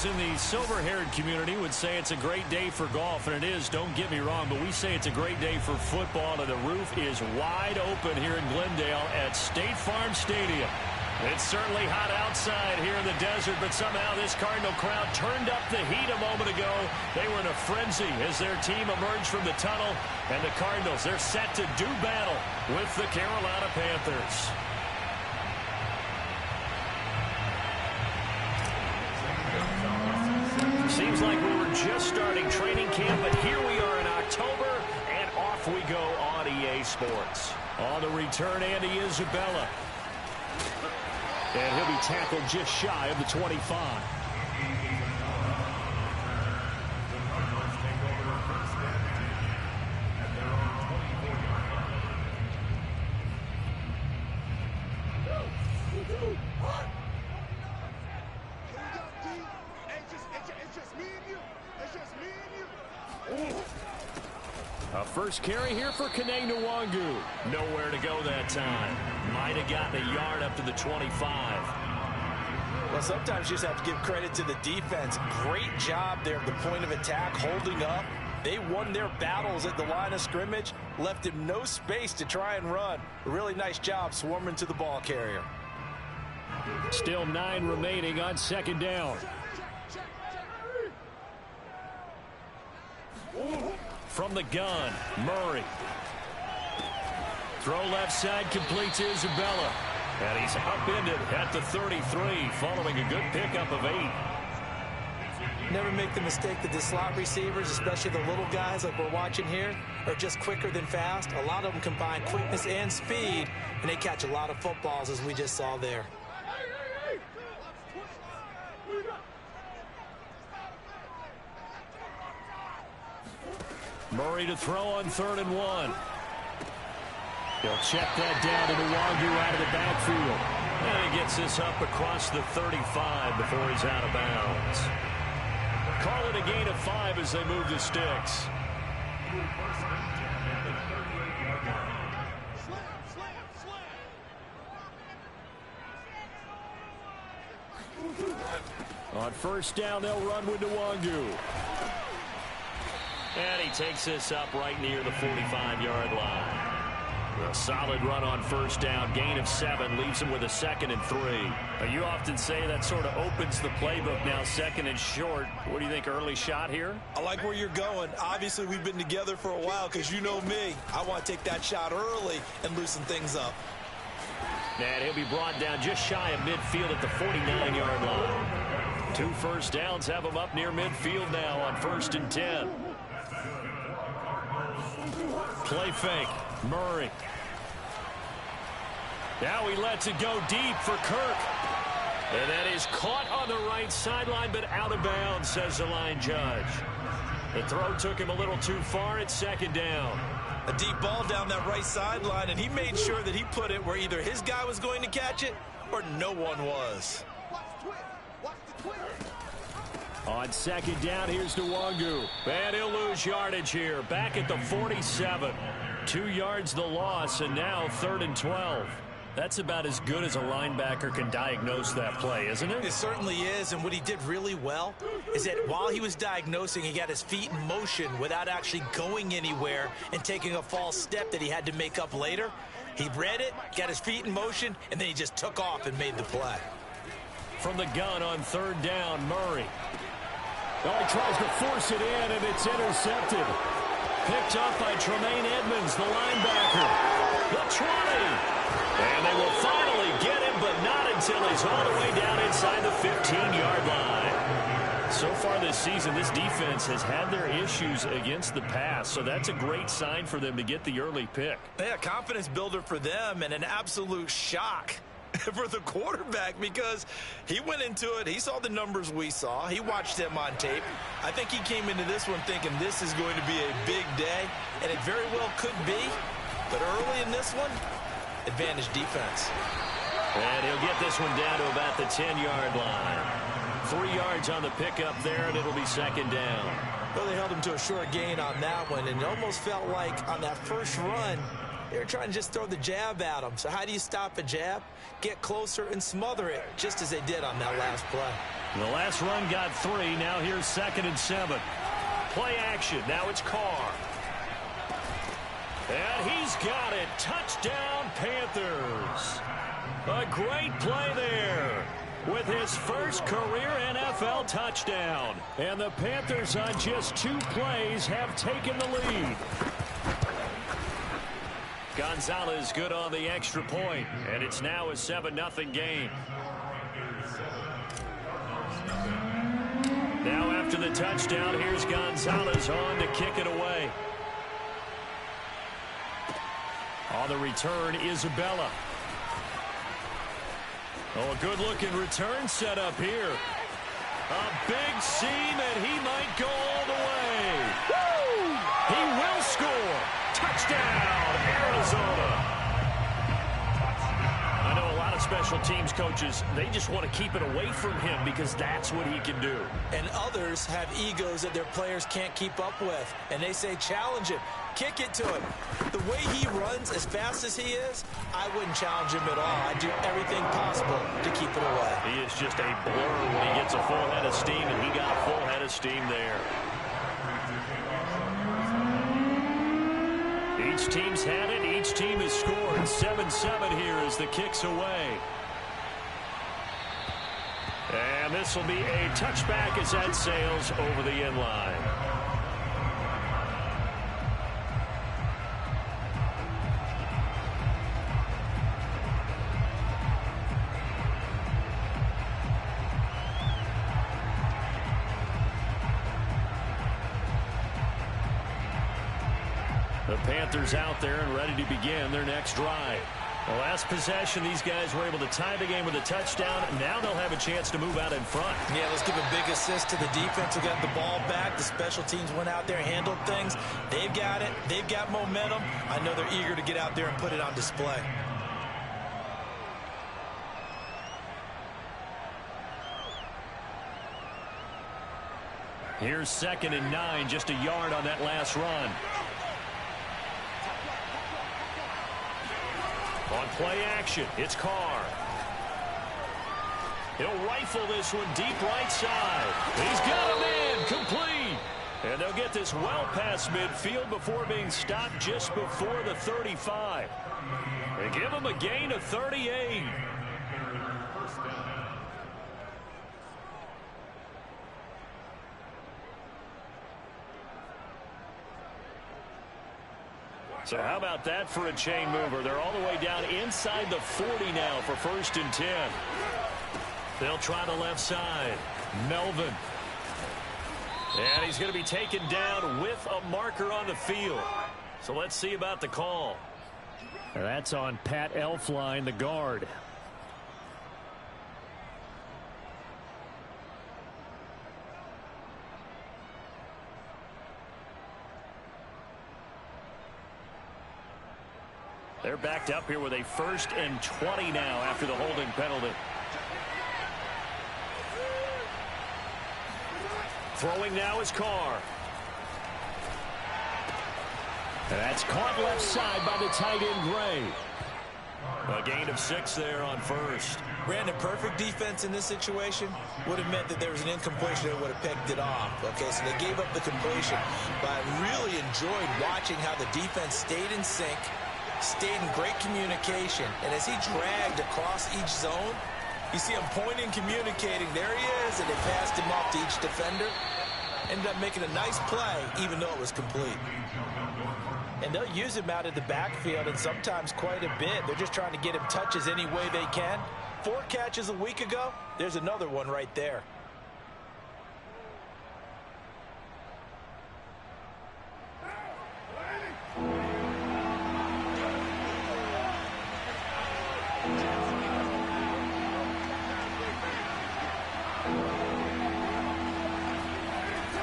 Those in the silver-haired community would say it's a great day for golf, and it is, don't get me wrong, but we say it's a great day for football, and the roof is wide open here in Glendale at State Farm Stadium. It's certainly hot outside here in the desert, but somehow this Cardinal crowd turned up the heat a moment ago. They were in a frenzy as their team emerged from the tunnel, and the Cardinals, they're set to do battle with the Carolina Panthers. Seems like we were just starting training camp, but here we are in October, and off we go on EA Sports. On the return, Andy Isabella. And he'll be tackled just shy of the 25. A first carry here for Kene Nwangu. Nowhere to go that time. Might have gotten a yard up to the 25. Well, sometimes you just have to give credit to the defense. Great job there at the point of attack, holding up. They won their battles at the line of scrimmage, left him no space to try and run. A really nice job swarming to the ball carrier. Still 9 remaining on second down. From the gun, Murray. Throw left side, complete to Isabella. And he's upended at the 33, following a good pickup of 8. Never make the mistake that the slot receivers, especially the little guys like we're watching here, are just quicker than fast. A lot of them combine quickness and speed, and they catch a lot of footballs, as we just saw there. Murray to throw on 3rd and 1. He'll check that down to Nwangu out of the backfield. And he gets this up across the 35 before he's out of bounds. Call it a gain of 5 as they move the sticks. On first down, they'll run with Nwangu. And he takes this up right near the 45-yard line. A solid run on first down, gain of 7, leaves him with a 2nd and 3. You often say that sort of opens the playbook now, 2nd and short. What do you think, early shot here? I like where you're going. Obviously, we've been together for a while because you know me. I want to take that shot early and loosen things up. And he'll be brought down just shy of midfield at the 49-yard line. 2 first downs have him up near midfield now on 1st and 10. Play fake. Murray. Now he lets it go deep for Kirk. And that is caught on the right sideline, but out of bounds, says the line judge. The throw took him a little too far at 2nd down. A deep ball down that right sideline, and he made sure that he put it where either his guy was going to catch it or no one was. On 2nd down, here's Nwangu. And he'll lose yardage here. Back at the 47. 2 yards the loss, and now 3rd and 12. That's about as good as a linebacker can diagnose that play, isn't it? It certainly is, and what he did really well is that while he was diagnosing, he got his feet in motion without actually going anywhere and taking a false step that he had to make up later. He read it, got his feet in motion, and then he just took off and made the play. From the gun on 3rd down, Murray. Oh, he tries to force it in, and it's intercepted. Picked up by Tremaine Edmonds, the linebacker. The 20. And they will finally get him, but not until he's all the way down inside the 15-yard line. So far this season, this defense has had their issues against the pass, so that's a great sign for them to get the early pick. Yeah, confidence builder for them and an absolute shock for the quarterback because he went into it. He saw the numbers we saw. He watched them on tape. I think he came into this one thinking this is going to be a big day, and it very well could be. But early in this one, advantage defense. And he'll get this one down to about the 10-yard line. 3 yards on the pickup there, and it'll be 2nd down. Well, they held him to a short gain on that one, and it almost felt like on that first run, They were trying to just throw the jab at him. So how do you stop a jab? Get closer and smother it, just as they did on that last play. The last run got 3. Now here's 2nd and 7. Play action. Now it's Carr. And he's got it. Touchdown, Panthers. A great play there with his first career NFL touchdown. And the Panthers on just 2 plays have taken the lead. Gonzalez good on the extra point, and it's now a 7-0 game. Now after the touchdown, here's Gonzalez on to kick it away. On the return, Isabella. Oh, a good-looking return set up here. A big seam, and he might go all the way. Woo! He will score. Touchdown, Arizona. I know a lot of special teams coaches, they just want to keep it away from him because that's what he can do. And others have egos that their players can't keep up with. And they say, challenge him. Kick it to him. The way he runs as fast as he is, I wouldn't challenge him at all. I'd do everything possible to keep it away. He is just a blur when he gets a full head of steam, and he got a full head of steam there. Each team's had it. Each team has scored. 7-7 here as the kick's away. And this will be a touchback as that sails over the end line. The Panthers out there and ready to begin their next drive. The last possession, these guys were able to tie the game with a touchdown. Now they'll have a chance to move out in front. Yeah, let's give a big assist to the defense who got the ball back. The special teams went out there and handled things. They've got it. They've got momentum. I know they're eager to get out there and put it on display. Here's 2nd and 9, just a yard on that last run. On play action, it's Carr. He'll rifle this one deep right side. He's got a man, complete. And they'll get this well past midfield before being stopped just before the 35. They give him a gain of 38. So how about that for a chain mover? They're all the way down inside the 40 now for 1st and 10. They'll try the left side. Melvin. And he's going to be taken down with a marker on the field. So let's see about the call. That's on Pat Elflein, the guard. They're backed up here with a 1st and 20 now after the holding penalty. Throwing now is Carr. And that's caught left side by the tight end Gray. A gain of 6 there on 1st. Brandon, perfect defense in this situation would have meant that there was an incompletion that would have picked it off. Okay, so they gave up the completion. But I really enjoyed watching how the defense stayed in sync, stayed in great communication, and as he dragged across each zone, you see him pointing, communicating. There he is, and they passed him off to each defender. Ended up making a nice play, even though it was complete. And they'll use him out of the backfield, and sometimes quite a bit. They're just trying to get him touches any way they can. 4 catches a week ago. There's another one right there.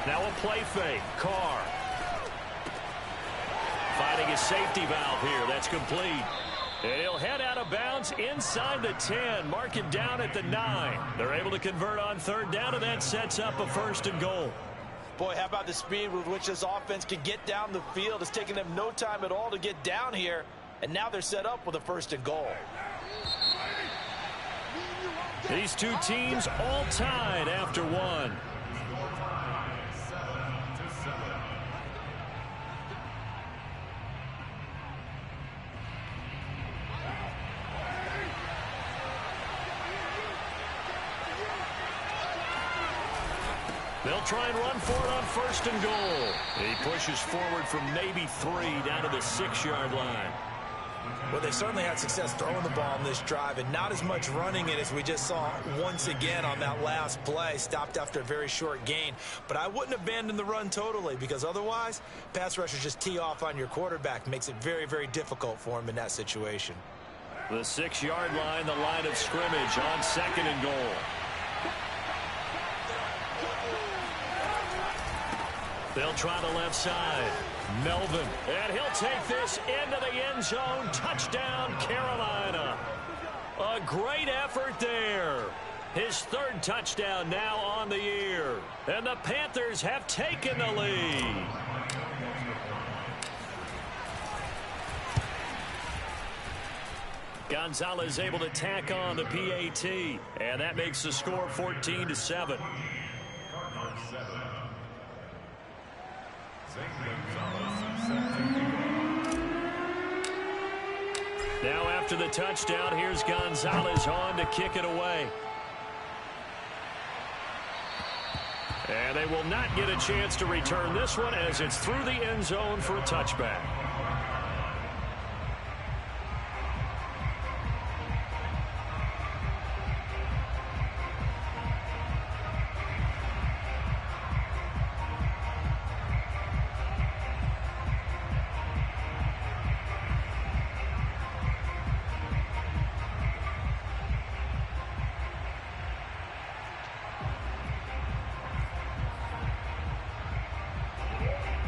Now a play fake. Carr. Finding a safety valve here. That's complete. And he'll head out of bounds inside the 10. Mark it down at the 9. They're able to convert on 3rd down, and that sets up a 1st and goal. Boy, how about the speed with which this offense can get down the field? It's taking them no time at all to get down here. And now they're set up with a 1st and goal. These two teams all tied after one. They'll try and run for it on 1st and goal. He pushes forward from maybe 3 down to the 6-yard line. Well, they certainly had success throwing the ball in this drive, and not as much running it as we just saw once again on that last play. Stopped after a very short gain. But I wouldn't abandon the run totally, because otherwise, pass rushers just tee off on your quarterback. Makes it very, very difficult for him in that situation. The 6-yard line, the line of scrimmage on 2nd and goal. They'll try the left side. Melvin. And he'll take this into the end zone. Touchdown, Carolina. A great effort there. His 3rd touchdown now on the year. And the Panthers have taken the lead. Gonzalez able to tack on the PAT. And that makes the score 14-7. Now after the touchdown, here's Gonzalez on to kick it away. And they will not get a chance to return this one as it's through the end zone for a touchback.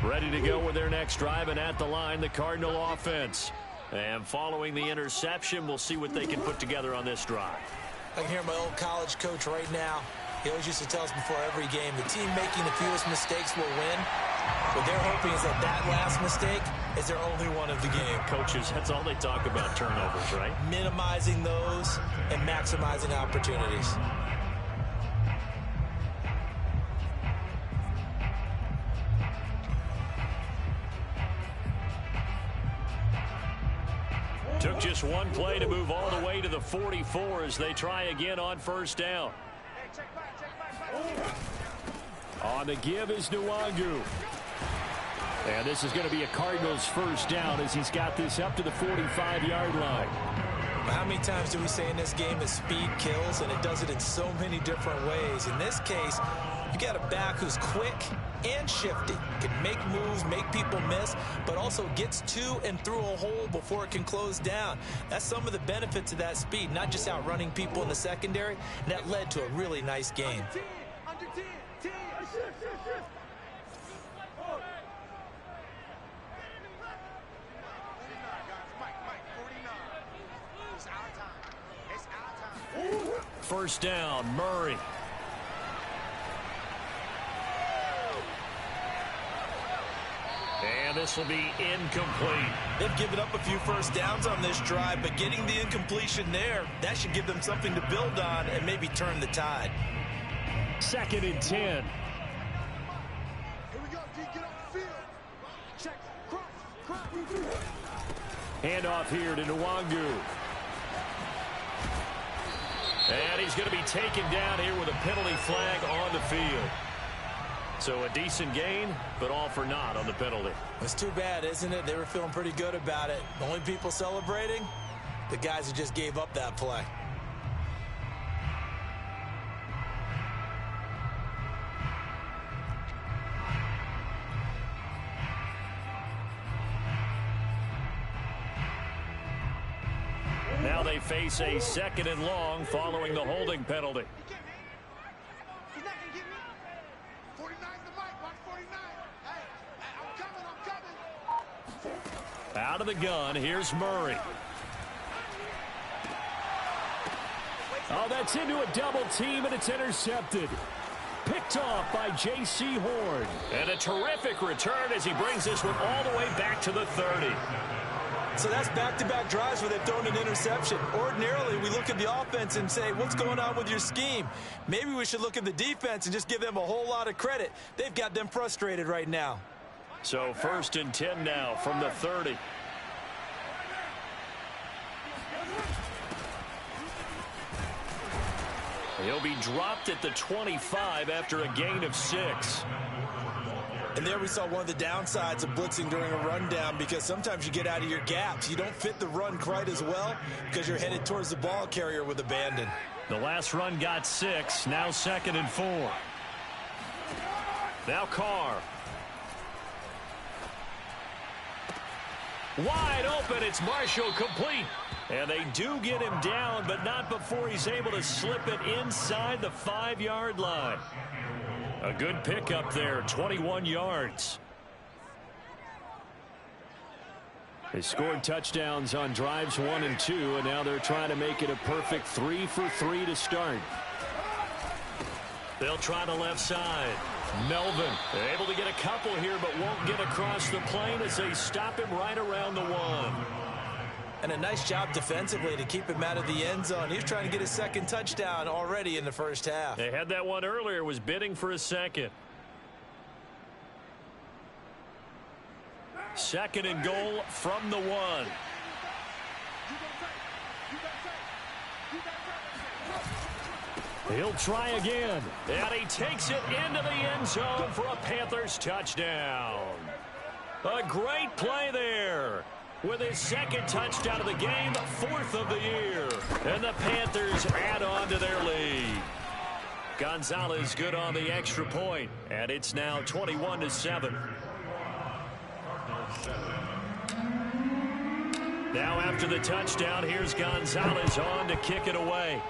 Ready to go with their next drive, and at the line, the Cardinal offense. And following the interception, we'll see what they can put together on this drive. I can hear my old college coach right now. He always used to tell us before every game, the team making the fewest mistakes will win. What they're hoping is that that last mistake is their only one of the game. Coaches, that's all they talk about, turnovers, right? Minimizing those and maximizing opportunities. Took just one play to move all the way to the 44 as they try again on 1st down. On the give is Nwangu. And this is going to be a Cardinals 1st down as he's got this up to the 45-yard line. How many times do we say in this game that speed kills, and it does it in so many different ways? In this case, you got a back who's quick and shifty, can make moves, make people miss, but also gets to and through a hole before it can close down. That's some of the benefits of that speed, not just outrunning people in the secondary, and that led to a really nice game. First down, Murray. And this will be incomplete. They've given up a few first downs on this drive, but getting the incompletion there, that should give them something to build on and maybe turn the tide. 2nd and 10. Here we go, D, get off the field. Check, cross. Handoff here to Nwangu. And he's going to be taken down here with a penalty flag on the field. So a decent gain, but all for naught on the penalty. It's too bad, isn't it? They were feeling pretty good about it. The only people celebrating, the guys who just gave up that play. Now they face a 2nd and long following the holding penalty. He's not going to get me. 49's the mic, watch 49. Hey, I'm coming. Out of the gun, here's Murray. Oh, that's into a double team, and it's intercepted. Picked off by J.C. Horn. And a terrific return as he brings this one all the way back to the 30. So that's back-to-back drives where they've thrown an interception. Ordinarily, we look at the offense and say, what's going on with your scheme? Maybe we should look at the defense and just give them a whole lot of credit. They've got them frustrated right now. So 1st and 10 now from the 30. He'll be dropped at the 25 after a gain of 6. And there we saw one of the downsides of blitzing during a rundown, because sometimes you get out of your gaps. You don't fit the run quite as well because you're headed towards the ball carrier with abandon. The last run got 6. Now 2nd and 4. Now Carr. Wide open. It's Marshall, complete. And they do get him down, but not before he's able to slip it inside the 5-yard line. A good pickup there, 21 yards. They scored touchdowns on drives 1 and 2, and now they're trying to make it a perfect 3 for 3 to start. They'll try the left side. Melvin able to get a couple here, but won't get across the plane as they stop him right around the 1. And a nice job defensively to keep him out of the end zone. He was trying to get his 2nd touchdown already in the first half. They had that one earlier, was bidding for a 2nd. 2nd and goal from the 1. He'll try again. And he takes it into the end zone for a Panthers touchdown. A great play there. With his 2nd touchdown of the game, 4th of the year. And the Panthers add on to their lead. Gonzalez good on the extra point, and it's now 21-7. Now after the touchdown, here's Gonzalez on to kick it away.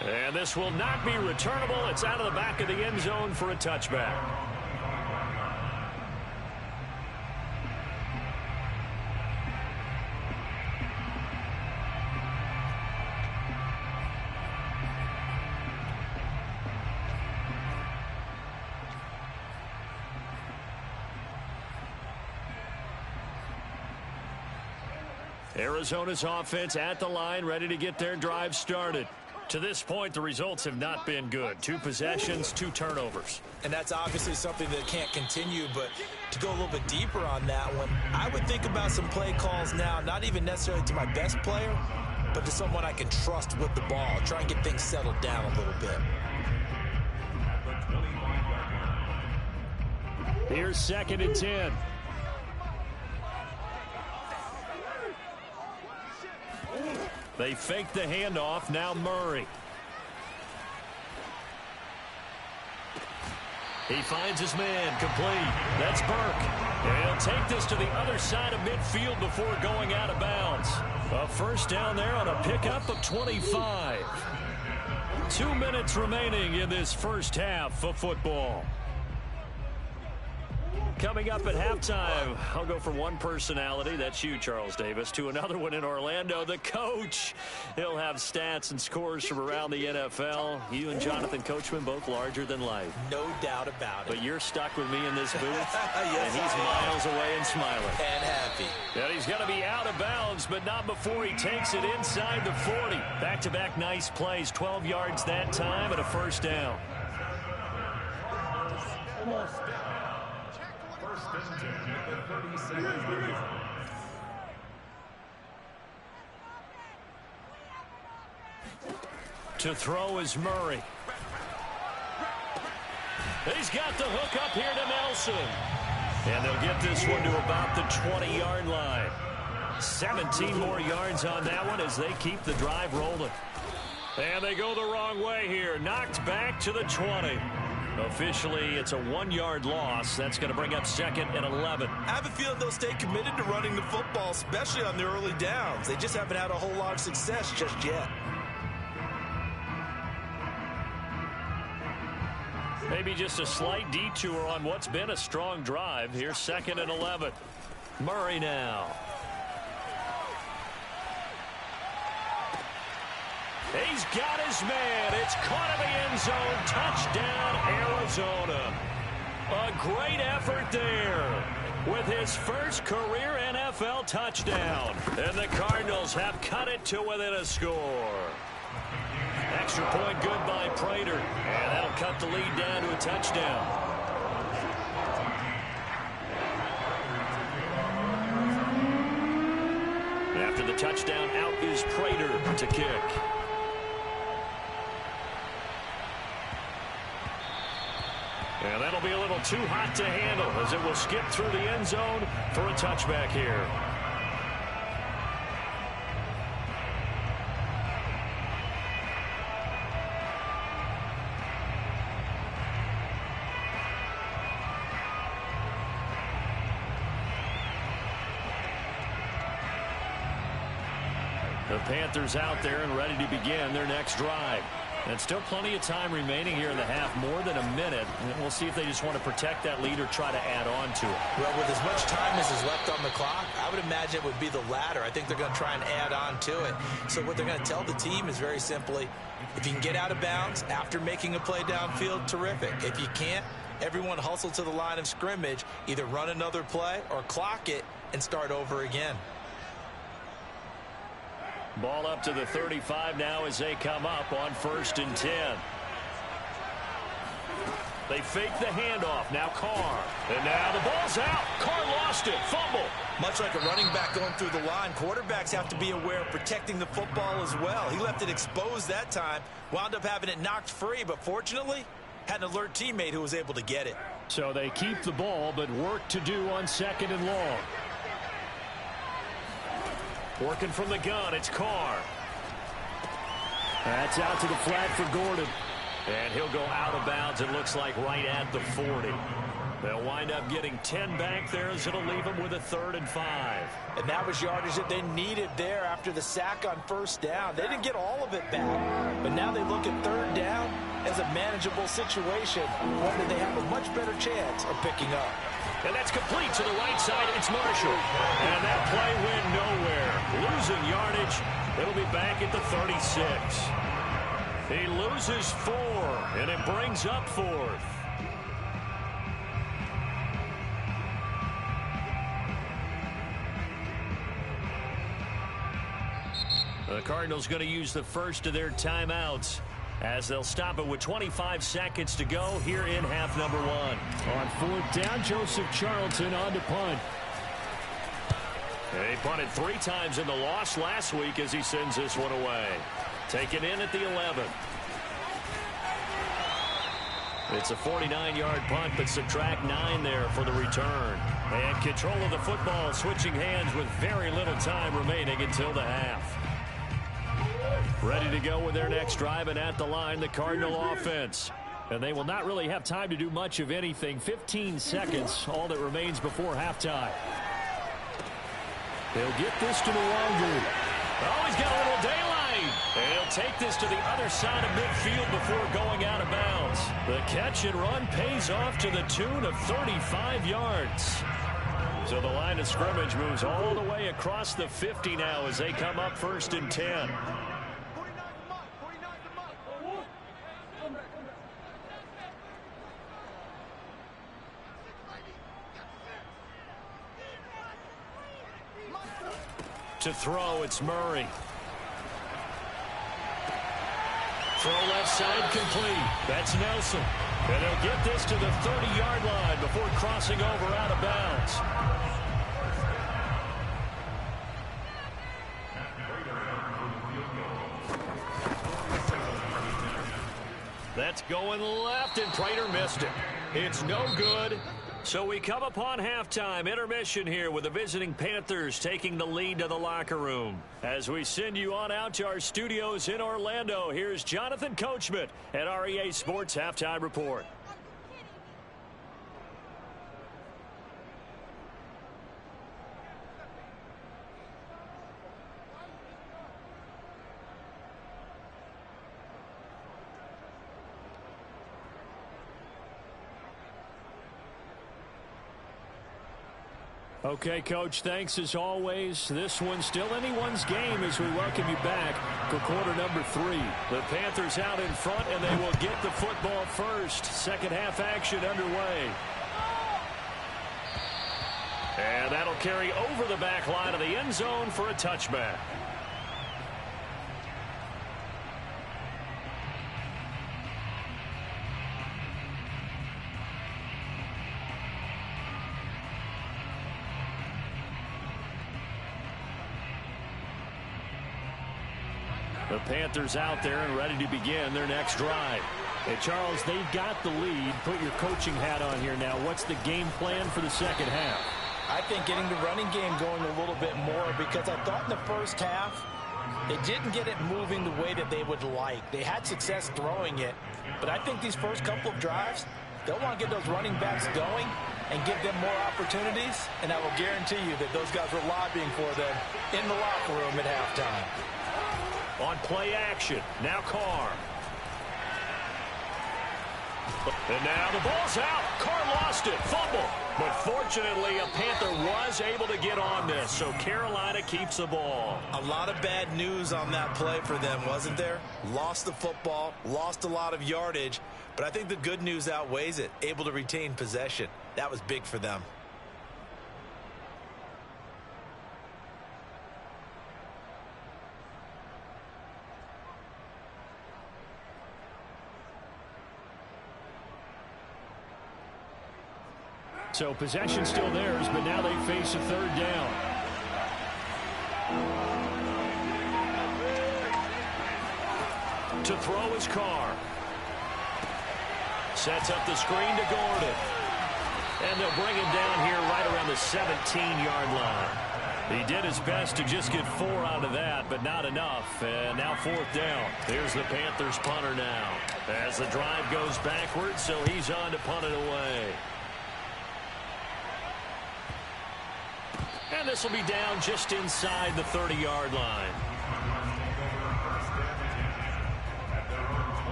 And this will not be returnable. It's out of the back of the end zone for a touchback. Arizona's offense at the line, ready to get their drive started. To this point, the results have not been good. 2 possessions, 2 turnovers. And that's obviously something that can't continue, but to go a little bit deeper on that one, I would think about some play calls now, not even necessarily to my best player, but to someone I can trust with the ball. Try and get things settled down a little bit. Here's 2nd and 10. They fake the handoff. Now Murray. He finds his man, complete. That's Burke. And he'll take this to the other side of midfield before going out of bounds. A first down there on a pickup of 25. 2 minutes remaining in this first half of football. Coming up at halftime, I'll go from one personality, that's you, Charles Davis, to another one in Orlando, the coach. He'll have stats and scores from around the NFL. You and Jonathan Coachman, both larger than life. No doubt about it. But you're stuck with me in this booth, Yes, and he's miles away and smiling. And happy. And he's going to be out of bounds, but not before he takes it inside the 40. Back-to-back nice plays, 12 yards that time, and a first down. To throw is Murray. He's got the hook up here to Nelson. And they'll get this one to about the 20-yard line. 17 more yards on that one as they keep the drive rolling. And they go the wrong way here. Knocked back to the 20. Officially, it's a 1-yard loss. That's going to bring up 2nd and 11. I have a feeling they'll stay committed to running the football, especially on the early downs. They just haven't had a whole lot of success just yet. Maybe just a slight detour on what's been a strong drive. Here's 2nd and 11. Murray now. He's got his man. It's caught in the end zone. Touchdown, Arizona. A great effort there. with his first career NFL touchdown. And the Cardinals have cut it to within a score. Extra point good by Prater. And that'll cut the lead down to a touchdown. After the touchdown, out is Prater to kick. And that'll be a little too hot to handle as it will skip through the end zone for a touchback here. The Panthers out there and ready to begin their next drive. And still plenty of time remaining here in the half, more than a minute. And we'll see if they just want to protect that lead or try to add on to it. Well, with as much time as is left on the clock, I would imagine it would be the latter. I think they're going to try and add on to it. So what they're going to tell the team is very simply, if you can get out of bounds after making a play downfield, terrific. If you can't, everyone hustle to the line of scrimmage, either run another play or clock it and start over again. Ball up to the 35 now as they come up on 1st and 10. They fake the handoff. Now Carr. And now the ball's out. Carr lost it. Fumble. Much like a running back going through the line, quarterbacks have to be aware of protecting the football as well. He left it exposed that time, wound up having it knocked free, but fortunately had an alert teammate who was able to get it. So they keep the ball, but work to do on 2nd and long. Working from the gun, it's Carr. That's out to the flat for Gordon. And he'll go out of bounds, it looks like right at the 40. They'll wind up getting 10 back there as it'll leave them with a 3rd and 5. And that was yardage that they needed there after the sack on 1st down. They didn't get all of it back. But now they look at 3rd down as a manageable situation, one that they have a much better chance of picking up. And that's complete to the right side. It's Marshall. And that play went nowhere. Losing yardage. It'll be back at the 36. He loses 4, and it brings up 4th. The Cardinals going to use the first of their timeouts as they'll stop it with 25 seconds to go here in half number 1. On 4th down, Joseph Charlton on to punt. He punted 3 times in the loss last week as he sends this one away. Taken in at the 11. It's a 49-yard punt, but subtract 9 there for the return. And control of the football switching hands with very little time remaining until the half. Ready to go with their next drive, and at the line, the Cardinal offense. And they will not really have time to do much of anything. 15 seconds, all that remains before halftime. They'll get this to the long group. Oh, he's got a little daylight. And he'll take this to the other side of midfield before going out of bounds. The catch and run pays off to the tune of 35 yards. So the line of scrimmage moves all the way across the 50 now as they come up 1st and 10. To throw, it's Murray. Throw left side complete. That's Nelson. And they'll get this to the 30-yard line before crossing over out of bounds. That's going left, and Prater missed it. It's no good. So we come upon halftime intermission here with the visiting Panthers taking the lead to the locker room. As we send you on out to our studios in Orlando, here's Jonathan Coachman at REA Sports Halftime Report. Okay, Coach, thanks as always. This one's still anyone's game as we welcome you back for quarter number 3. The Panthers out in front, and they will get the football first. Second half action underway. And that'll carry over the back line of the end zone for a touchback. The Panthers out there and ready to begin their next drive. Hey, Charles, they've got the lead. Put your coaching hat on here now. What's the game plan for the second half? I think getting the running game going a little bit more, because I thought in the first half they didn't get it moving the way that they would like. They had success throwing it, but I think these first couple of drives, they'll want to get those running backs going and give them more opportunities, and I will guarantee you that those guys were lobbying for them in the locker room at halftime. On play action, now Carr. And now the ball's out. Carr lost it. Fumble. But fortunately, a Panther was able to get on this, so Carolina keeps the ball. A lot of bad news on that play for them, wasn't there? Lost the football, lost a lot of yardage, but I think the good news outweighs it. Able to retain possession. That was big for them. So possession still theirs, but now they face a third down. To throw his Carr. Sets up the screen to Gordon. And they'll bring him down here right around the 17-yard line. He did his best to just get 4 out of that, but not enough. And now fourth down. Here's the Panthers punter now. As the drive goes backwards, so he's on to punt it away. And this will be down just inside the 30-yard line.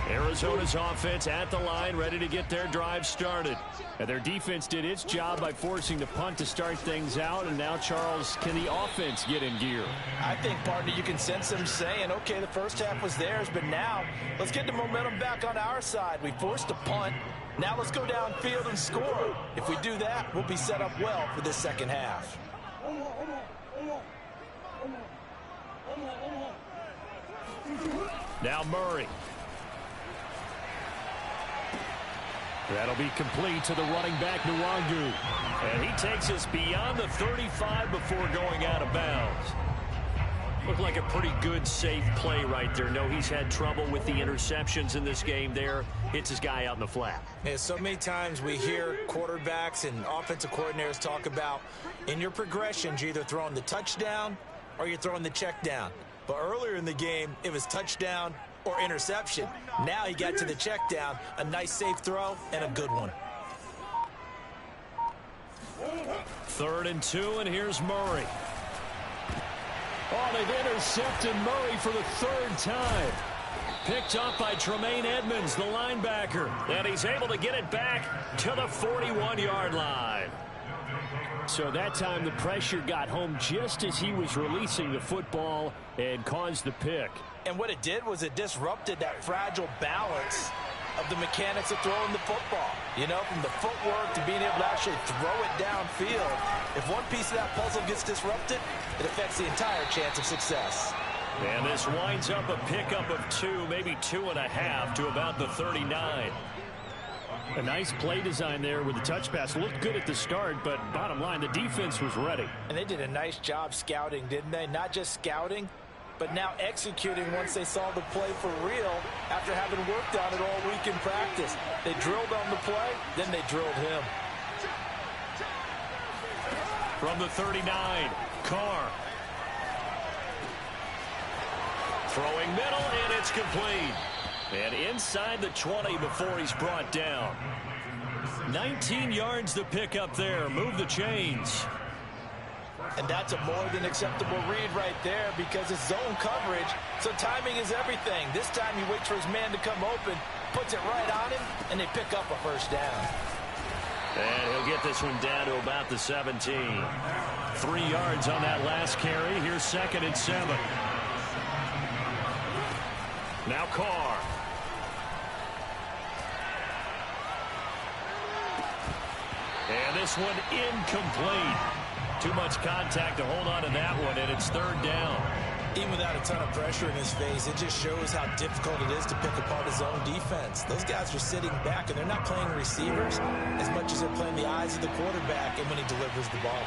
Arizona's offense at the line, ready to get their drive started. And their defense did its job by forcing the punt to start things out. And now, Charles, can the offense get in gear? I think, partner, you can sense them saying, okay, the first half was theirs, but now let's get the momentum back on our side. We forced a punt. Now let's go downfield and score. If we do that, we'll be set up well for this second half. Now Murray. That'll be complete to the running back, Nwangu. And he takes us beyond the 35 before going out of bounds. Looked like a pretty good, safe play right there. No, he's had trouble with the interceptions in this game there. Hits his guy out in the flat. Yeah, so many times we hear quarterbacks and offensive coordinators talk about in your progressions, you're either throwing the touchdown or you're throwing the check down. But earlier in the game, it was touchdown or interception. Now he got to the check down, a nice safe throw, and a good one. 3rd and 2, and here's Murray. Oh, they've intercepted Murray for the 3rd time. Picked up by Tremaine Edmonds, the linebacker. And he's able to get it back to the 41-yard line. So that time the pressure got home just as he was releasing the football and caused the pick. And what it did was it disrupted that fragile balance of the mechanics of throwing the football. You know, from the footwork to being able to actually throw it downfield. If one piece of that puzzle gets disrupted, it affects the entire chance of success. And this winds up a pickup of 2, maybe 2.5 to about the 39. A nice play design there with the touch pass. Looked good at the start, but bottom line, the defense was ready. And they did a nice job scouting, didn't they? Not just scouting, but now executing once they saw the play for real after having worked on it all week in practice. They drilled on the play, then they drilled him. From the 39, Carr. Throwing middle, and it's complete. And inside the 20 before he's brought down. 19 yards to pick up there. Move the chains. And that's a more than acceptable read right there because it's zone coverage, so timing is everything. This time he waits for his man to come open, puts it right on him, and they pick up a first down. And he'll get this one down to about the 17. 3 yards on that last carry. Here's 2nd and 7. Now Carr. And this one incomplete. Too much contact to hold on to that one, and it's third down. Even without a ton of pressure in his face, it just shows how difficult it is to pick apart his own defense. Those guys are sitting back, and they're not playing receivers as much as they're playing the eyes of the quarterback and when he delivers the ball.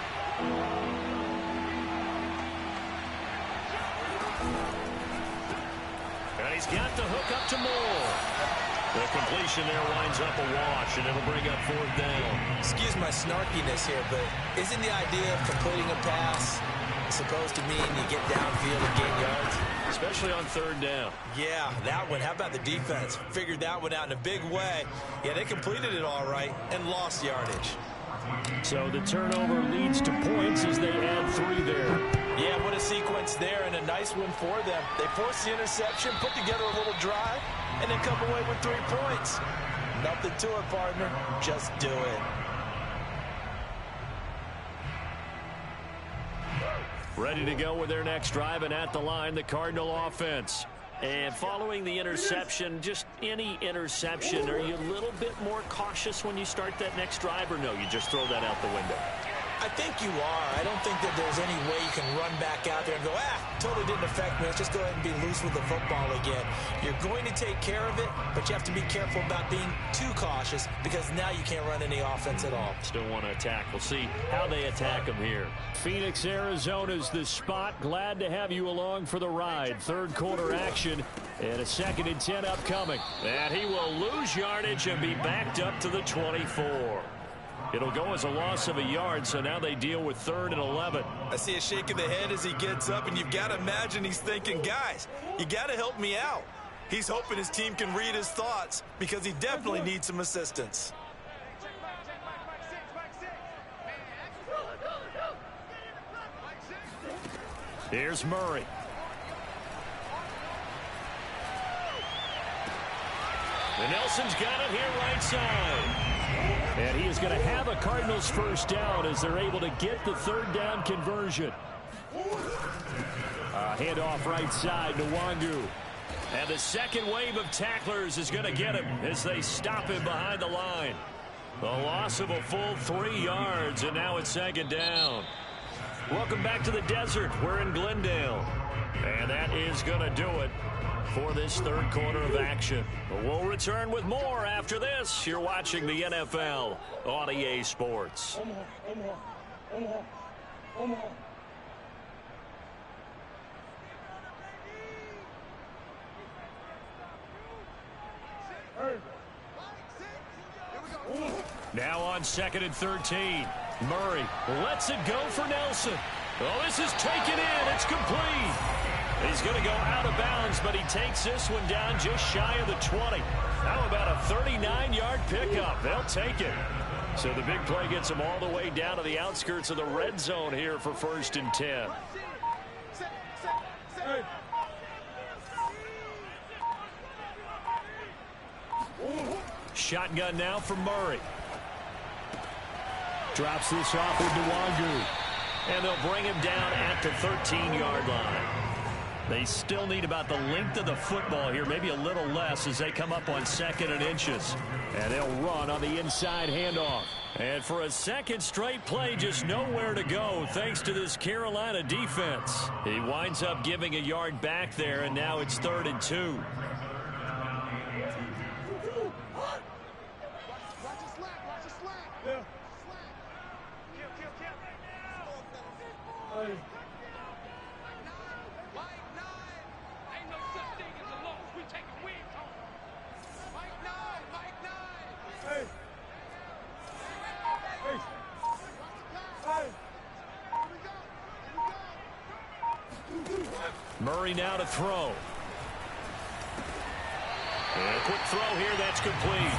And he's got the hook up to Moore. The completion there winds up a wash, and it'll bring up fourth down. Excuse my snarkiness here, but isn't the idea of completing a pass supposed to mean you get downfield and gain yards? Especially on third down. Yeah, that one. How about the defense? Figured that one out in a big way. Yeah, they completed it all right and lost yardage. So the turnover leads to points as they add 3 there. Yeah, what a sequence there, and a nice one for them. They forced the interception, put together a little drive, and then come away with 3 points. Nothing to it, partner. Just do it. Ready to go with their next drive, and at the line, the Cardinal offense. And following the interception, just any interception, are you a little bit more cautious when you start that next drive, or no, you just throw that out the window? I think you are. I don't think that there's any way you can run back out there and go, totally didn't affect me. Let's just go ahead and be loose with the football again. You're going to take care of it, but you have to be careful about being too cautious because now you can't run any offense at all. Still want to attack. We'll see how they attack them here. Phoenix, Arizona's the spot. Glad to have you along for the ride. Third quarter action and a 2nd and 10 upcoming. And he will lose yardage and be backed up to the 24. It'll go as a loss of a yard, so now they deal with 3rd and 11. I see a shake of the head as he gets up, and you've got to imagine he's thinking, guys, you got to help me out. He's hoping his team can read his thoughts because he definitely needs some assistance. Here's Murray. And Nelson's got it here right side. And he is going to have a Cardinals first down as they're able to get the 3rd down conversion. Handoff right side to Wangu. And the second wave of tacklers is going to get him as they stop him behind the line. The loss of a full 3 yards, and now it's 2nd down. Welcome back to the desert. We're in Glendale. And that is going to do it for this 3rd quarter of action. But we'll return with more after this. You're watching the NFL on EA Sports. Now on 2nd and 13. Murray lets it go for Nelson. Oh, this is taken in. It's complete. He's going to go out of bounds, but he takes this one down just shy of the 20. How about a 39-yard pickup? They'll take it. So the big play gets him all the way down to the outskirts of the red zone here for 1st and 10. Shotgun now for Murray. Drops this off with Nwangu. And they'll bring him down at the 13-yard line. They still need about the length of the football here, maybe a little less as they come up on 2nd and inches. And they'll run on the inside handoff. And for a 2nd straight play, just nowhere to go thanks to this Carolina defense. He winds up giving a yard back there, and now it's 3rd and 2. Murray now to throw. And a quick throw here, that's complete.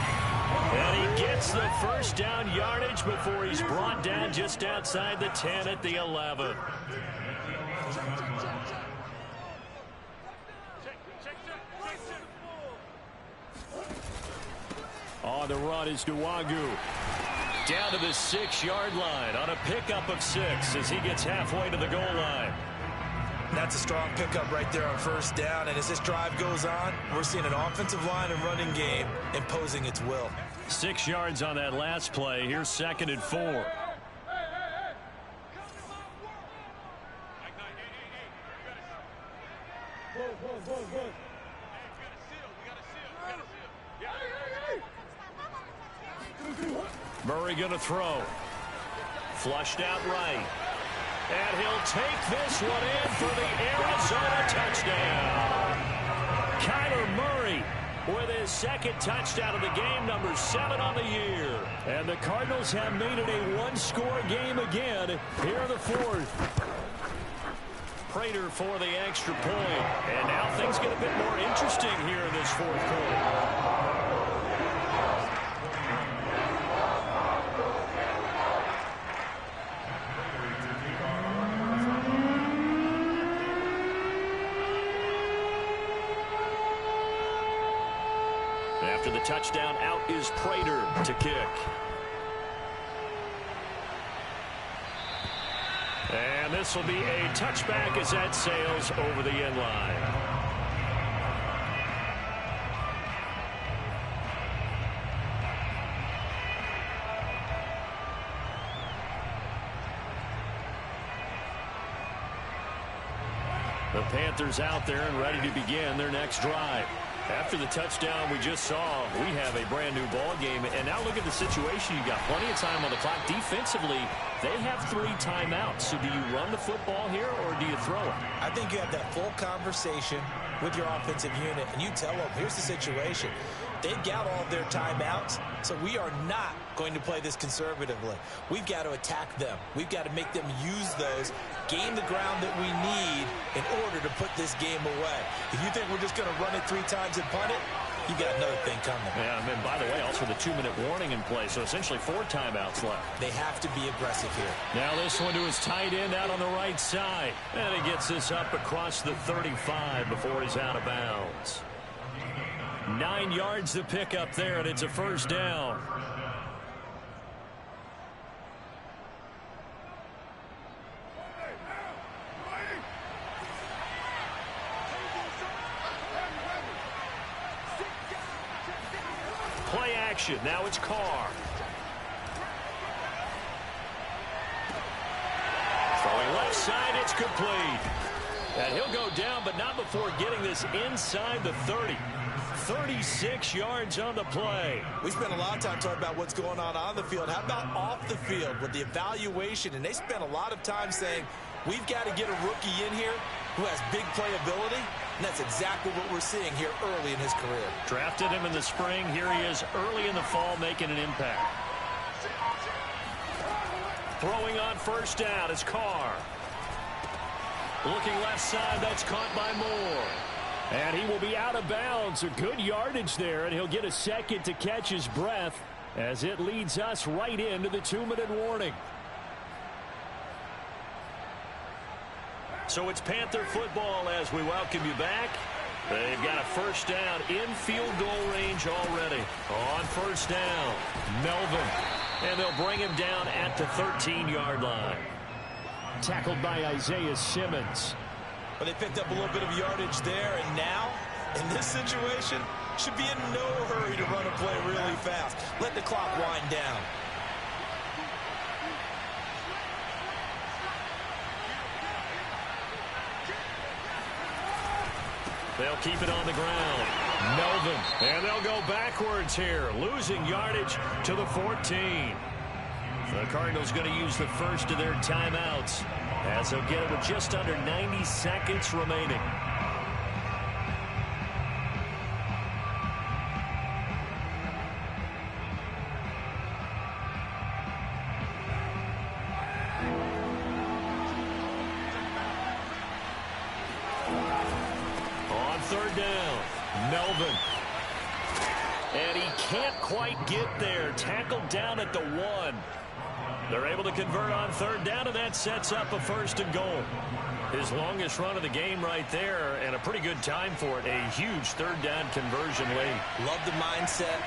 And he gets the first down yardage before he's brought down just outside the 10 at the 11. On the run is Nwangu. Down to the 6-yard line on a pickup of 6 as he gets halfway to the goal line. That's a strong pickup right there on first down. And as this drive goes on, we're seeing an offensive line and running game imposing its will. 6 yards on that last play. Here's 2nd and 4. Murray going to throw. Flushed out right. And he'll take this one in for the Arizona touchdown. Kyler Murray with his 2nd touchdown of the game, number 7 on the year. And the Cardinals have made it a one-score game again here in the 4th. Prater for the extra point. And now things get a bit more interesting here in this 4th quarter. After the touchdown, out is Prater to kick. And this will be a touchback as that sails over the end line. The Panthers out there and ready to begin their next drive. After the touchdown we just saw, we have a brand new ball game. And now look at the situation. You got plenty of time on the clock. Defensively, they have 3 timeouts. So do you run the football here or do you throw it? I think you have that full conversation with your offensive unit, and you tell them, here's the situation. They've got all their timeouts, so we are not going to play this conservatively. We've got to attack them. We've got to make them use those, gain the ground that we need in order to put this game away. If you think we're just going to run it 3 times and punt it, you got another thing coming. Yeah, and by the way, also the 2-minute warning in play, so essentially 4 timeouts left. They have to be aggressive here. Now this one to his tight end out on the right side. And he gets this up across the 35 before he's out of bounds. 9 yards to pick up there, and it's a first down. Play action. Now it's Carr. Throwing left side, it's complete. And he'll go down, but not before getting this inside the 30. 36 yards on the play. We spent a lot of time talking about what's going on the field. How about off the field with the evaluation? And they spent a lot of time saying, we've got to get a rookie in here who has big playability. And that's exactly what we're seeing here early in his career. Drafted him in the spring. Here he is early in the fall making an impact. Throwing on first down is Carr. Looking left side, that's caught by Moore. And he will be out of bounds. A good yardage there, and he'll get a second to catch his breath as it leads us right into the 2-minute warning. So it's Panther football as we welcome you back. They've got a first down in field goal range already. On first down, Melvin. And they'll bring him down at the 13-yard line. Tackled by Isaiah Simmons. But they picked up a little bit of yardage there, and now, in this situation, should be in no hurry to run a play really fast. Let the clock wind down. They'll keep it on the ground. Melvin. And they'll go backwards here, losing yardage to the 14. The Cardinals going to use the first of their timeouts as they'll get it with just under 90 seconds remaining. On third down, Melvin. And he can't quite get there. Tackled down at the 1. They're able to convert on third down, and that sets up a first and goal. His longest run of the game right there, and a pretty good time for it. A huge third down conversion late. Love the mindset.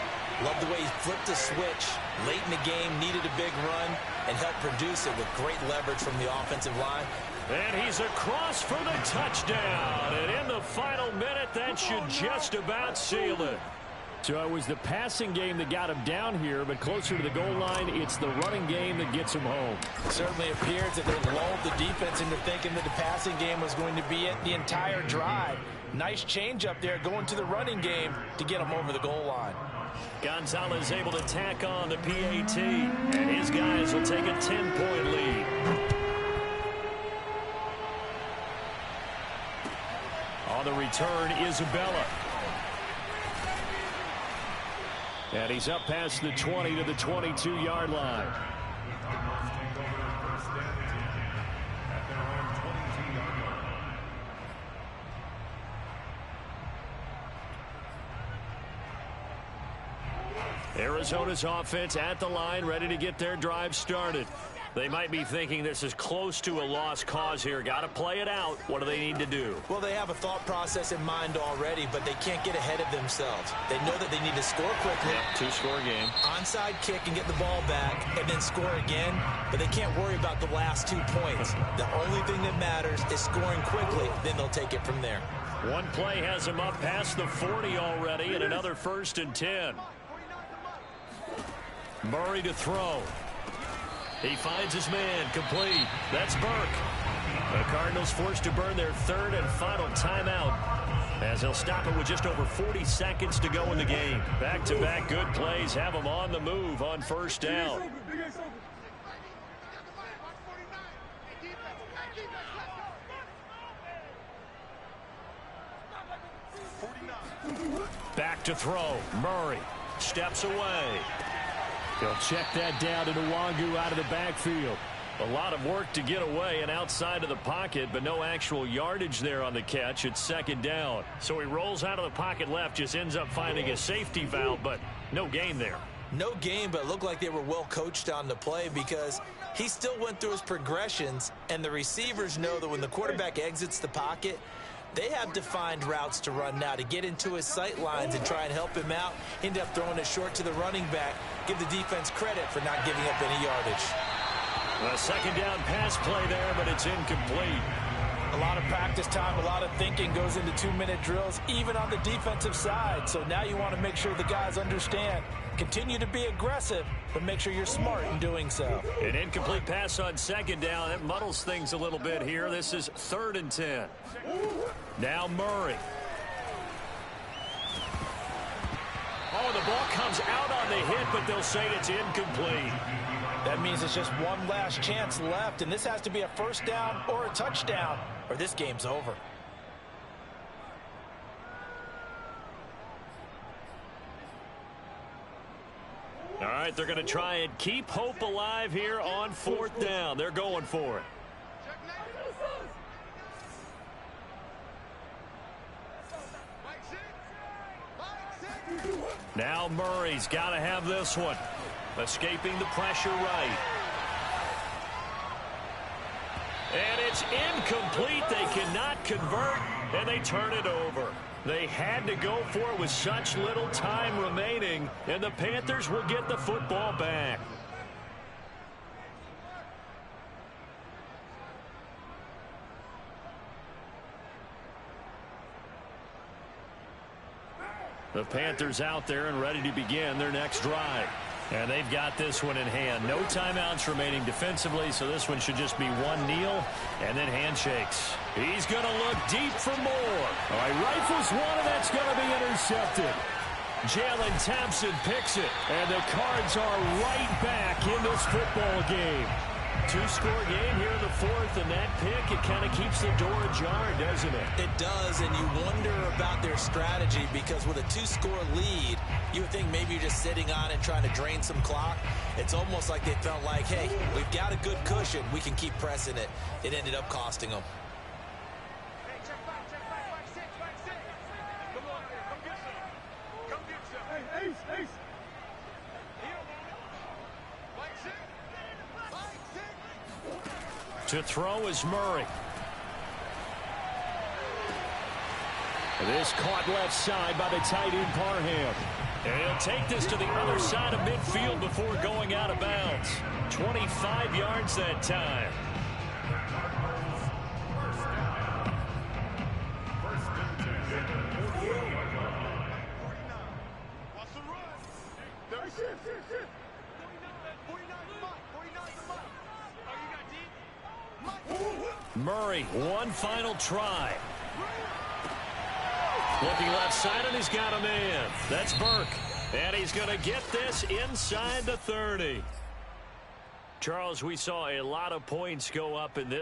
Love the way he flipped the switch late in the game, needed a big run, and helped produce it with great leverage from the offensive line. And he's across for the touchdown. And in the final minute, that should just about seal it. So it was the passing game that got him down here, but closer to the goal line, it's the running game that gets him home. It certainly appears that they lulled the defense into thinking that the passing game was going to be it the entire drive. Nice change up there going to the running game to get him over the goal line. Gonzalez able to tack on the PAT, and his guys will take a 10-point lead. On the return, Isabella. And he's up past the 20 to the 22-yard line. Arizona's offense at the line, ready to get their drive started. They might be thinking this is close to a lost cause here. Got to play it out. What do they need to do? Well, they have a thought process in mind already, but they can't get ahead of themselves. They know that they need to score quickly. Two-score game. Onside kick and get the ball back and then score again, but they can't worry about the last 2 points. The only thing that matters is scoring quickly, then they'll take it from there. One play has them up past the 40 already, and another 1st and 10. Murray to throw. He finds his man, complete. That's Burke. The Cardinals forced to burn their 3rd and final timeout, as they'll stop it with just over 40 seconds to go in the game. Back-to-back good plays have them on the move on 1st down. Back to throw. Murray steps away. He'll check that down to Nwangu out of the backfield. A lot of work to get away and outside of the pocket, but no actual yardage there on the catch. It's 2nd down. So he rolls out of the pocket left, just ends up finding a safety valve, but no gain there. No gain, but it looked like they were well coached on the play because he still went through his progressions, and the receivers know that when the quarterback exits the pocket, they have defined routes to run now to get into his sight lines and try and help him out. End up throwing it short to the running back. Give the defense credit for not giving up any yardage. A 2nd down pass play there, but it's incomplete. A lot of practice time, a lot of thinking goes into 2-minute drills, even on the defensive side. So now you want to make sure the guys understand. Continue to be aggressive, but make sure you're smart in doing so. An incomplete pass on 2nd down. That muddles things a little bit here. This is 3rd and 10. Now Murray. Oh, the ball comes out on the hit, but they'll say it's incomplete. That means it's just one last chance left, and this has to be a 1st down or a touchdown, or this game's over. All right, they're going to try and keep hope alive here on 4th down. They're going for it. Now Murray's got to have this one. Escaping the pressure right. And it's incomplete. They cannot convert, and they turn it over. They had to go for it with such little time remaining, and the Panthers will get the football back. The Panthers out there and ready to begin their next drive. And they've got this one in hand. No timeouts remaining defensively, so this one should just be one kneel and then handshakes. He's going to look deep for more. All right, rifles one, and that's going to be intercepted. Jalen Thompson picks it, and the Cards are right back in this football game. 2-score game here in the 4th, and that pick, it kind of keeps the door ajar, doesn't it? It does, and you wonder about their strategy because with a 2-score lead, you would think maybe you're just sitting on it trying to drain some clock. It's almost like they felt like, hey, we've got a good cushion. We can keep pressing it. It ended up costing them. To throw is Murray. This caught left side by the tight end Parham. And he'll take this to the other side of midfield before going out of bounds. 25 yards that time. Murray, one final try. Looking left side, and he's got a man. That's Burke. And he's going to get this inside the 30. Charles, we saw a lot of points go up in this.